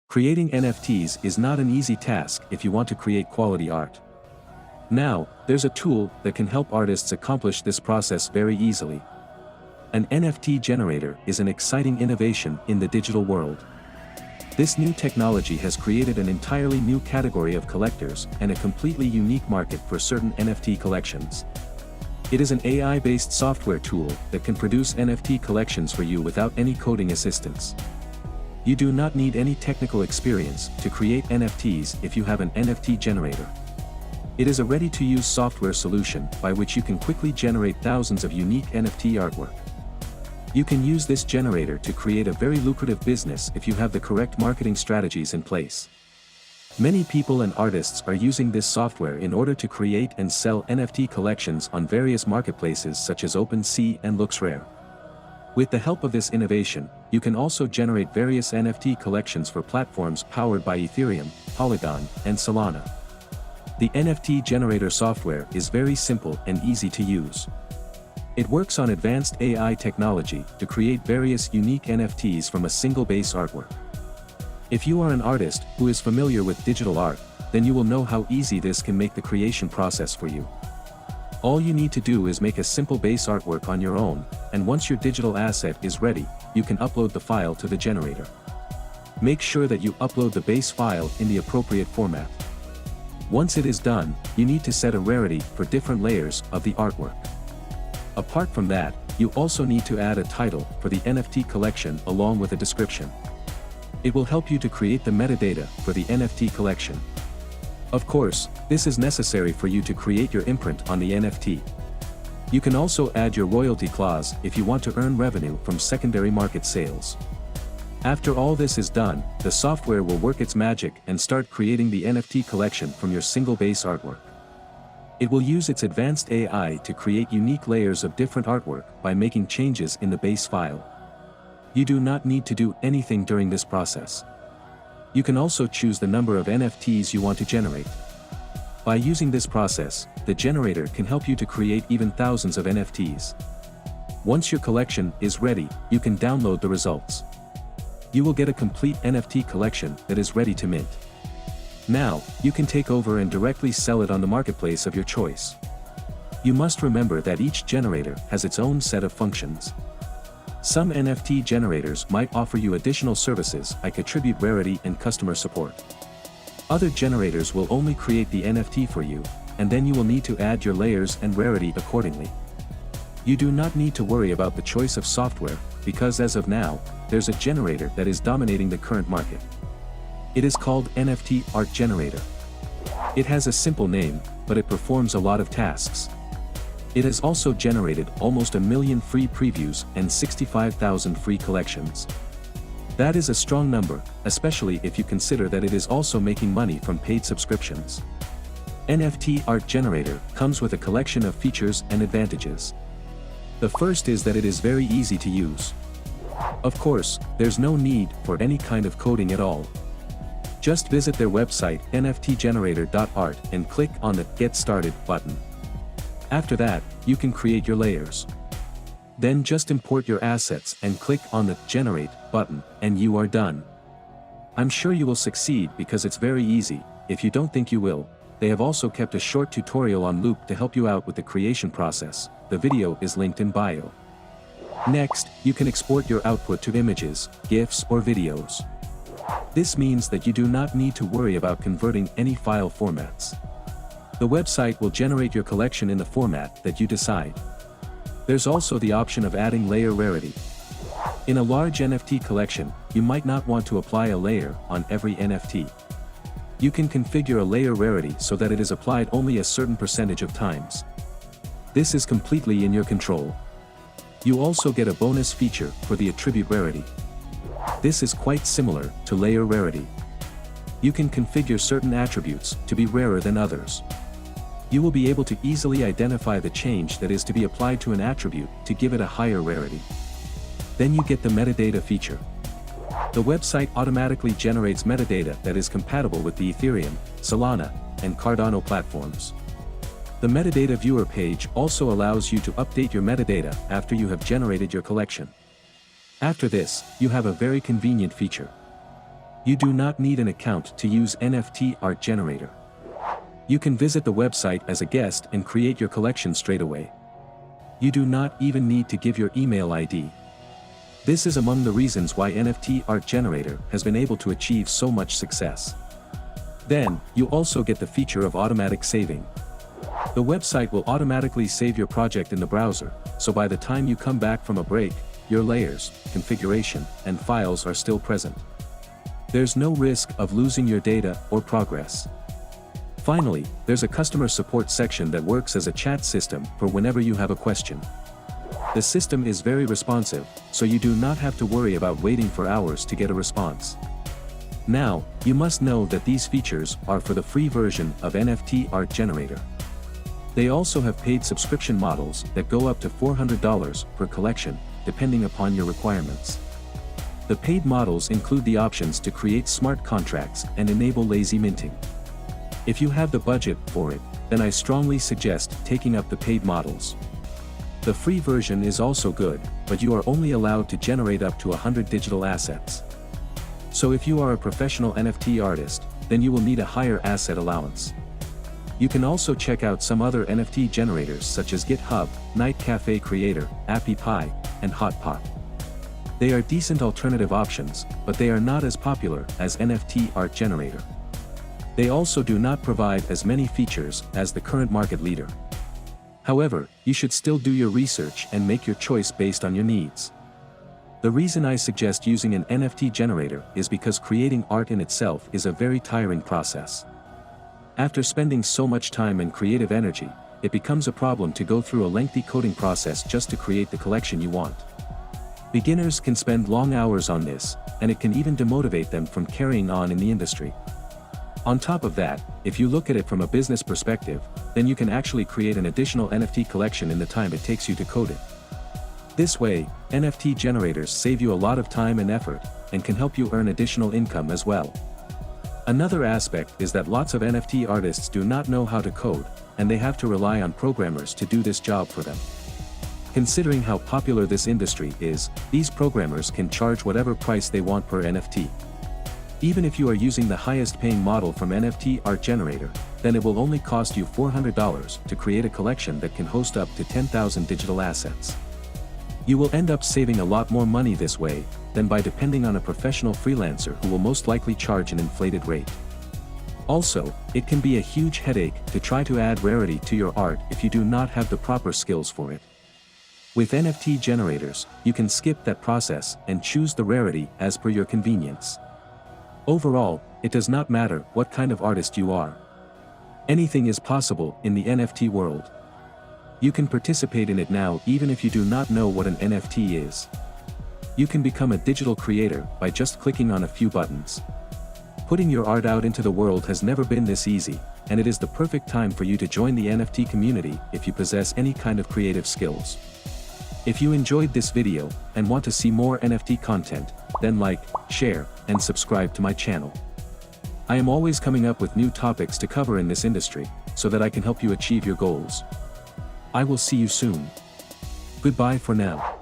Creating NFTs is not an easy task if you want to create quality art. Now, there's a tool that can help artists accomplish this process very easily. An NFT generator is an exciting innovation in the digital world. This new technology has created an entirely new category of collectors and a completely unique market for certain NFT collections. It is an AI-based software tool that can produce NFT collections for you without any coding assistance. You do not need any technical experience to create NFTs if you have an NFT generator. It is a ready-to-use software solution by which you can quickly generate thousands of unique NFT artwork. You can use this generator to create a very lucrative business if you have the correct marketing strategies in place. Many people and artists are using this software in order to create and sell NFT collections on various marketplaces such as OpenSea and LooksRare. With the help of this innovation, you can also generate various NFT collections for platforms powered by Ethereum, Polygon, and Solana. The NFT generator software is very simple and easy to use. It works on advanced AI technology to create various unique NFTs from a single base artwork. If you are an artist who is familiar with digital art, then you will know how easy this can make the creation process for you. All you need to do is make a simple base artwork on your own, and once your digital asset is ready, you can upload the file to the generator. Make sure that you upload the base file in the appropriate format. Once it is done, you need to set a rarity for different layers of the artwork. Apart from that, you also need to add a title for the NFT collection along with a description. It will help you to create the metadata for the NFT collection. Of course, this is necessary for you to create your imprint on the NFT. You can also add your royalty clause if you want to earn revenue from secondary market sales. After all this is done, the software will work its magic and start creating the NFT collection from your single base artwork. It will use its advanced AI to create unique layers of different artwork by making changes in the base file. You do not need to do anything during this process. You can also choose the number of NFTs you want to generate. By using this process, the generator can help you to create even thousands of NFTs. Once your collection is ready, you can download the results. You will get a complete NFT collection that is ready to mint. Now, you can take over and directly sell it on the marketplace of your choice. You must remember that each generator has its own set of functions. Some NFT generators might offer you additional services like attribute rarity and customer support. Other generators will only create the NFT for you, and then you will need to add your layers and rarity accordingly. You do not need to worry about the choice of software, because as of now, there's a generator that is dominating the current market. It is called NFT Art Generator. It has a simple name, but it performs a lot of tasks. It has also generated almost 1 million free previews and 65,000 free collections. That is a strong number, especially if you consider that it is also making money from paid subscriptions. NFT Art Generator comes with a collection of features and advantages. The first is that it is very easy to use. Of course, there's no need for any kind of coding at all. Just visit their website nftgenerator.art and click on the Get Started button. After that, you can create your layers. Then just import your assets and click on the Generate button, and you are done. I'm sure you will succeed because it's very easy. If you don't think you will, they have also kept a short tutorial on Loop to help you out with the creation process. The video is linked in bio. Next, you can export your output to images, GIFs or videos. This means that you do not need to worry about converting any file formats. The website will generate your collection in the format that you decide. There's also the option of adding layer rarity. In a large NFT collection, you might not want to apply a layer on every NFT. You can configure a layer rarity so that it is applied only a certain percentage of times. This is completely in your control. You also get a bonus feature for the attribute rarity. This is quite similar to layer rarity. You can configure certain attributes to be rarer than others. You will be able to easily identify the change that is to be applied to an attribute to give it a higher rarity. Then you get the metadata feature. The website automatically generates metadata that is compatible with the Ethereum, Solana, and Cardano platforms. The metadata viewer page also allows you to update your metadata after you have generated your collection. After this, you have a very convenient feature. You do not need an account to use NFT Art Generator. You can visit the website as a guest and create your collection straight away. You do not even need to give your email ID. This is among the reasons why NFT Art Generator has been able to achieve so much success. Then, you also get the feature of automatic saving. The website will automatically save your project in the browser, so by the time you come back from a break, your layers, configuration, and files are still present. There's no risk of losing your data or progress. Finally, there's a customer support section that works as a chat system for whenever you have a question. The system is very responsive, so you do not have to worry about waiting for hours to get a response. Now, you must know that these features are for the free version of NFT Art Generator. They also have paid subscription models that go up to $400 per collection, depending upon your requirements. The paid models include the options to create smart contracts and enable lazy minting. If you have the budget for it, then I strongly suggest taking up the paid models. The free version is also good, but you are only allowed to generate up to 100 digital assets. So if you are a professional NFT artist, then you will need a higher asset allowance. You can also check out some other NFT generators such as GitHub, Night Cafe Creator, AppyPie, and Hotpot. They are decent alternative options, but they are not as popular as NFT Art Generator. They also do not provide as many features as the current market leader. However, you should still do your research and make your choice based on your needs. The reason I suggest using an NFT generator is because creating art in itself is a very tiring process. After spending so much time and creative energy, it becomes a problem to go through a lengthy coding process just to create the collection you want. Beginners can spend long hours on this, and it can even demotivate them from carrying on in the industry. On top of that, if you look at it from a business perspective, then you can actually create an additional NFT collection in the time it takes you to code it. This way, NFT generators save you a lot of time and effort, and can help you earn additional income as well. Another aspect is that lots of NFT artists do not know how to code, and they have to rely on programmers to do this job for them. Considering how popular this industry is, these programmers can charge whatever price they want per NFT. Even if you are using the highest paying model from NFT Art Generator, then it will only cost you $400 to create a collection that can host up to 10,000 digital assets. You will end up saving a lot more money this way, than by depending on a professional freelancer who will most likely charge an inflated rate. Also, it can be a huge headache to try to add rarity to your art if you do not have the proper skills for it. With NFT generators, you can skip that process and choose the rarity as per your convenience. Overall, it does not matter what kind of artist you are. Anything is possible in the NFT world. You can participate in it now even if you do not know what an NFT is. You can become a digital creator by just clicking on a few buttons. Putting your art out into the world has never been this easy, and it is the perfect time for you to join the NFT community if you possess any kind of creative skills. If you enjoyed this video and want to see more NFT content, then like, share, and subscribe to my channel. I am always coming up with new topics to cover in this industry, so that I can help you achieve your goals. I will see you soon. Goodbye for now.